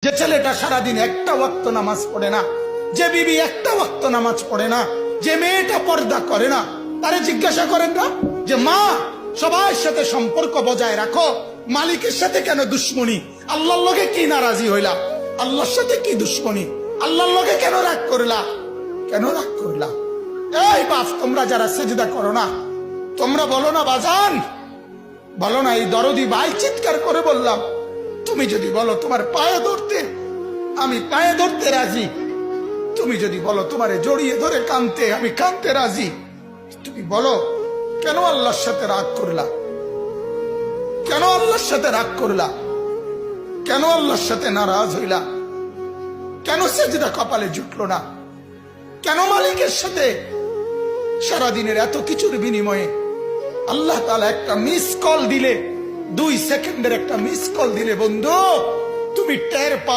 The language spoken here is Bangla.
যে ছেলেটা সারাদিন একটা ওয়াক্ত নামাজ পড়ে না, যে বিবি একটা ওয়াক্ত নামাজ পড়ে না, যে মেয়েটা পর্দা করে না, তারে জিজ্ঞাসা করেন না যে মা সবার সাথে সম্পর্ক বজায় রাখো, মালিকের সাথে কেন দুশ্মনী? আল্লাহর লগে কি নারাজি হইলা? আল্লাহর সাথে কি দুশ্মনী? আল্লাহর লগে কেন রাগ করলা? কেন রাগ করলা? এই বাপ, তোমরা যারা সেজদা করো না, তোমরা বলো না বাজান, বলো না এই দরদি ভাই চিৎকার করে বললাম, তুমি যদি বলো তোমার পায়ে ধরতে, আমি পায়ে ধরতে রাজি। তুমি যদি বলো তোমারে জড়িয়ে ধরে কাঁদতে, আমি কাঁদতে রাজি। তুমি বলো কেন আল্লাহর সাথে রাগ করলা? কেন আল্লাহর সাথে রাগ করলা? কেন আল্লাহর সাথে নারাজ হইলা? কেন সেজদা কপালে জুটলো না? কেন মালিকের সাথে সারাদিনের এত কিছুর বিনিময়ে আল্লাহ তাআলা একটা মিস কল দিলে, 2 সেকেন্ডের একটা মিস কল দিলে বন্ধু তুমি টের